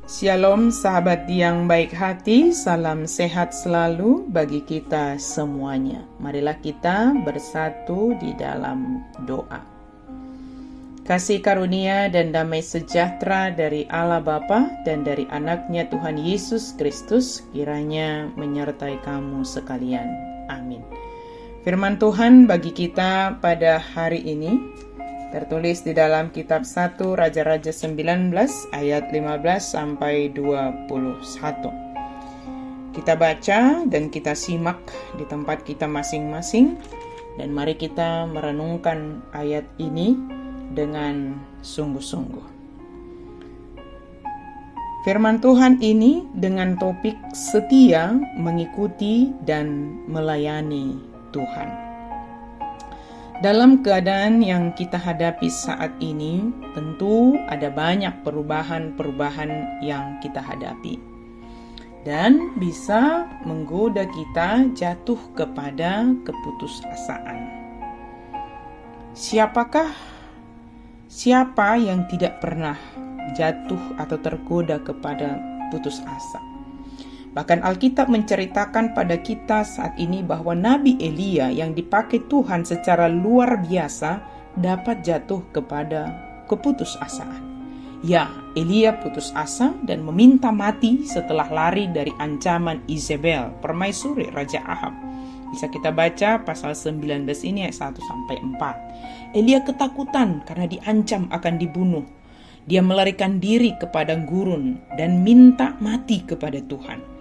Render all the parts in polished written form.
Shalom sahabat yang baik hati, salam sehat selalu bagi kita semuanya. Marilah kita bersatu di dalam doa. Kasih karunia dan damai sejahtera dari Allah Bapa dan dari anaknya Tuhan Yesus Kristus kiranya menyertai kamu sekalian. Amin. Firman Tuhan bagi kita pada hari ini tertulis di dalam kitab 1 Raja-Raja 19 ayat 15 sampai 21. Kita baca dan kita simak di tempat kita masing-masing, dan mari kita merenungkan ayat ini dengan sungguh-sungguh. Firman Tuhan ini dengan topik setia mengikuti dan melayani Tuhan. Dalam keadaan yang kita hadapi saat ini, tentu ada banyak perubahan-perubahan yang kita hadapi. Dan bisa menggoda kita jatuh kepada keputusasaan. Siapa yang tidak pernah jatuh atau tergoda kepada putus asa? Bahkan Alkitab menceritakan pada kita saat ini bahwa Nabi Elia yang dipakai Tuhan secara luar biasa dapat jatuh kepada keputusasaan. Ya, Elia putus asa dan meminta mati setelah lari dari ancaman Izebel, permaisuri Raja Ahab. Bisa kita baca pasal 19 ini ayat 1-4. Elia ketakutan karena diancam akan dibunuh. Dia melarikan diri kepada gurun dan minta mati kepada Tuhan.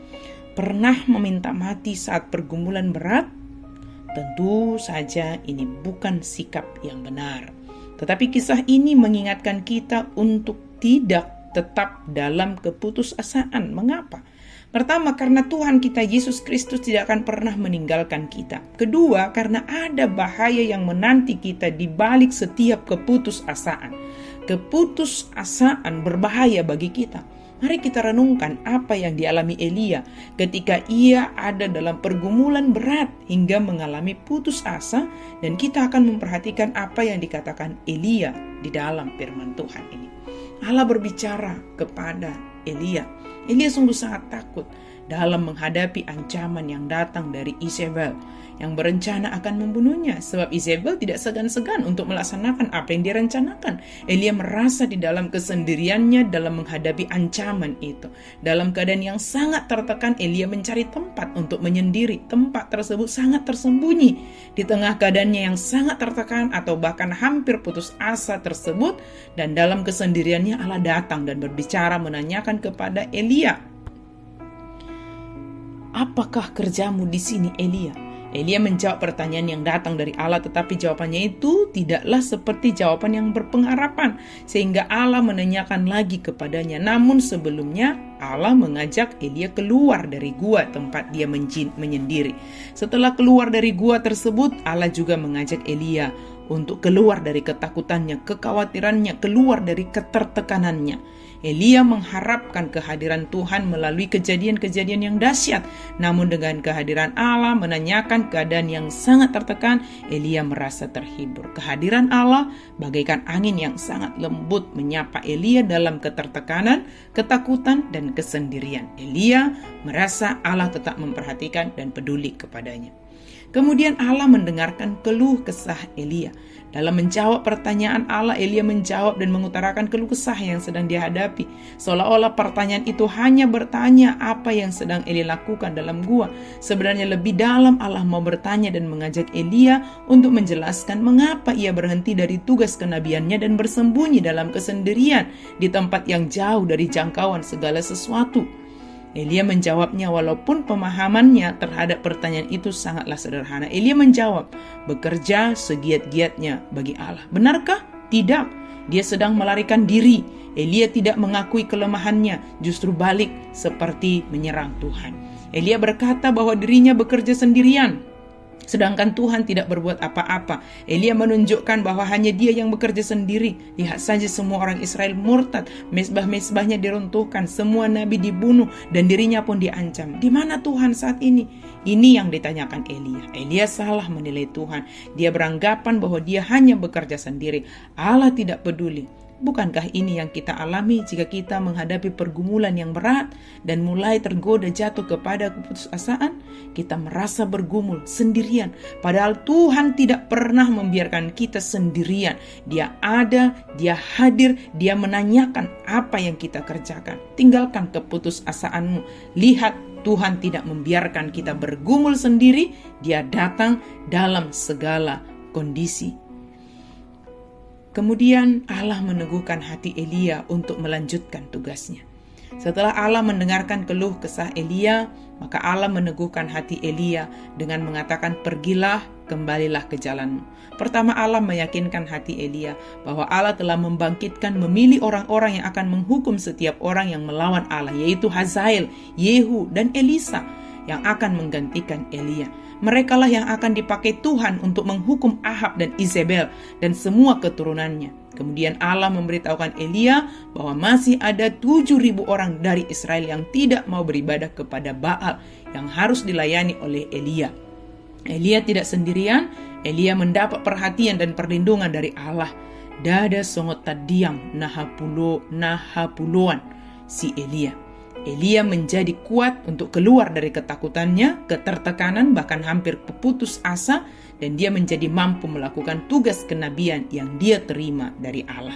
Pernah meminta mati saat pergumulan berat? Tentu saja ini bukan sikap yang benar. Tetapi kisah ini mengingatkan kita untuk tidak tetap dalam keputusasaan. Mengapa? Pertama, karena Tuhan kita Yesus Kristus tidak akan pernah meninggalkan kita. Kedua, karena ada bahaya yang menanti kita di balik setiap keputusasaan. Keputusasaan berbahaya bagi kita. Mari kita renungkan apa yang dialami Elia ketika ia ada dalam pergumulan berat hingga mengalami putus asa, dan kita akan memperhatikan apa yang dikatakan Elia di dalam firman Tuhan ini. Allah berbicara kepada Elia. Elia sungguh sangat takut dalam menghadapi ancaman yang datang dari Izebel yang berencana akan membunuhnya, sebab Izebel tidak segan-segan untuk melaksanakan apa yang direncanakan. Elia merasa di dalam kesendiriannya dalam menghadapi ancaman itu. Dalam keadaan yang sangat tertekan, Elia mencari tempat untuk menyendiri. Tempat tersebut sangat tersembunyi. Di tengah keadaannya yang sangat tertekan atau bahkan hampir putus asa tersebut, dan dalam kesendiriannya Allah datang dan berbicara menanyakan kepada Elia, "Apakah kerjamu di sini, Elia?" Elia menjawab pertanyaan yang datang dari Allah, tetapi jawabannya itu tidaklah seperti jawaban yang berpengharapan, sehingga Allah menanyakan lagi kepadanya. Namun sebelumnya Allah mengajak Elia keluar dari gua tempat dia menyendiri. Setelah keluar dari gua tersebut, Allah juga mengajak Elia untuk keluar dari ketakutannya, kekhawatirannya, keluar dari ketertekanannya. Elia mengharapkan kehadiran Tuhan melalui kejadian-kejadian yang dahsyat. Namun dengan kehadiran Allah menanyakan keadaan yang sangat tertekan, Elia merasa terhibur. Kehadiran Allah bagaikan angin yang sangat lembut menyapa Elia dalam ketertekanan, ketakutan, dan kesendirian. Elia merasa Allah tetap memperhatikan dan peduli kepadanya. Kemudian Allah mendengarkan keluh kesah Elia. Dalam menjawab pertanyaan Allah, Elia menjawab dan mengutarakan keluh kesah yang sedang dihadapi. Seolah-olah pertanyaan itu hanya bertanya apa yang sedang Elia lakukan dalam gua. Sebenarnya lebih dalam Allah mau bertanya dan mengajak Elia untuk menjelaskan mengapa ia berhenti dari tugas kenabiannya dan bersembunyi dalam kesendirian di tempat yang jauh dari jangkauan segala sesuatu. Elia menjawabnya walaupun pemahamannya terhadap pertanyaan itu sangatlah sederhana. Elia menjawab, bekerja segiat-giatnya bagi Allah. Benarkah? Tidak. Dia sedang melarikan diri. Elia tidak mengakui kelemahannya, justru balik seperti menyerang Tuhan. Elia berkata bahwa dirinya bekerja sendirian, sedangkan Tuhan tidak berbuat apa-apa. Elia menunjukkan bahwa hanya dia yang bekerja sendiri. Lihat saja semua orang Israel murtad, mezbah-mezbahnya diruntuhkan, semua nabi dibunuh, dan dirinya pun diancam. Di mana Tuhan saat ini? Ini yang ditanyakan Elia. Elia salah menilai Tuhan. Dia beranggapan bahwa dia hanya bekerja sendiri. Allah tidak peduli. Bukankah ini yang kita alami jika kita menghadapi pergumulan yang berat dan mulai tergoda jatuh kepada keputusasaan? Kita merasa bergumul sendirian, padahal Tuhan tidak pernah membiarkan kita sendirian. Dia ada, Dia hadir, Dia menanyakan apa yang kita kerjakan. Tinggalkan keputusasaanmu. Lihat, Tuhan tidak membiarkan kita bergumul sendiri. Dia datang dalam segala kondisi. Kemudian Allah meneguhkan hati Elia untuk melanjutkan tugasnya. Setelah Allah mendengarkan keluh kesah Elia, maka Allah meneguhkan hati Elia dengan mengatakan, pergilah, kembalilah ke jalanmu. Pertama, Allah meyakinkan hati Elia bahwa Allah telah membangkitkan, memilih orang-orang yang akan menghukum setiap orang yang melawan Allah, yaitu Hazael, Yehu, dan Elisa yang akan menggantikan Elia. Merekalah yang akan dipakai Tuhan untuk menghukum Ahab dan Izebel dan semua keturunannya. Kemudian Allah memberitahukan Elia bahwa masih ada 7.000 orang dari Israel yang tidak mau beribadah kepada Baal yang harus dilayani oleh Elia. Elia tidak sendirian. Elia mendapat perhatian dan perlindungan dari Allah. Dada songot tadiang nahapuloan si Elia. Elia menjadi kuat untuk keluar dari ketakutannya, ketertekanan, bahkan hampir putus asa, dan dia menjadi mampu melakukan tugas kenabian yang dia terima dari Allah.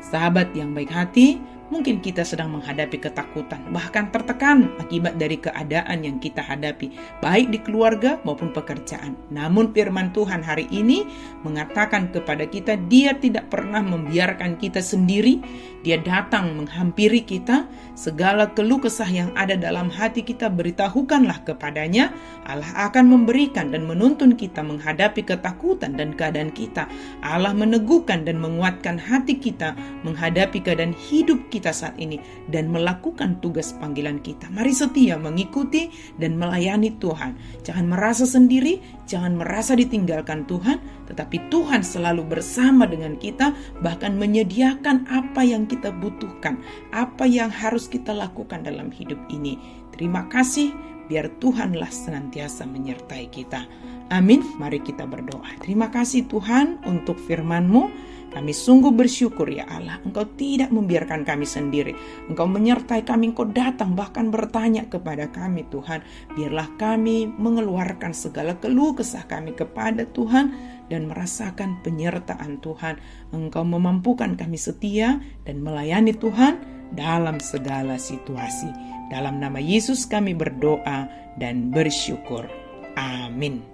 Sahabat yang baik hati, mungkin kita sedang menghadapi ketakutan, bahkan tertekan akibat dari keadaan yang kita hadapi, baik di keluarga maupun pekerjaan. Namun firman Tuhan hari ini mengatakan kepada kita, Dia tidak pernah membiarkan kita sendiri. Dia datang menghampiri kita. Segala keluh kesah yang ada dalam hati kita, beritahukanlah kepadanya. Allah akan memberikan dan menuntun kita menghadapi ketakutan dan keadaan kita. Allah meneguhkan dan menguatkan hati kita menghadapi keadaan hidup kita saat ini dan melakukan tugas panggilan kita. Mari setia mengikuti dan melayani Tuhan. Jangan merasa sendiri, jangan merasa ditinggalkan Tuhan, tetapi Tuhan selalu bersama dengan kita, bahkan menyediakan apa yang kita butuhkan, apa yang harus kita lakukan dalam hidup ini. Terima kasih, biar Tuhanlah senantiasa menyertai kita. Amin. Mari kita berdoa. Terima kasih Tuhan untuk firman-Mu. Kami sungguh bersyukur ya Allah, Engkau tidak membiarkan kami sendiri. Engkau menyertai kami, Engkau datang bahkan bertanya kepada kami Tuhan. Biarlah kami mengeluarkan segala keluh kesah kami kepada Tuhan dan merasakan penyertaan Tuhan. Engkau memampukan kami setia dan melayani Tuhan dalam segala situasi. Dalam nama Yesus kami berdoa dan bersyukur. Amin.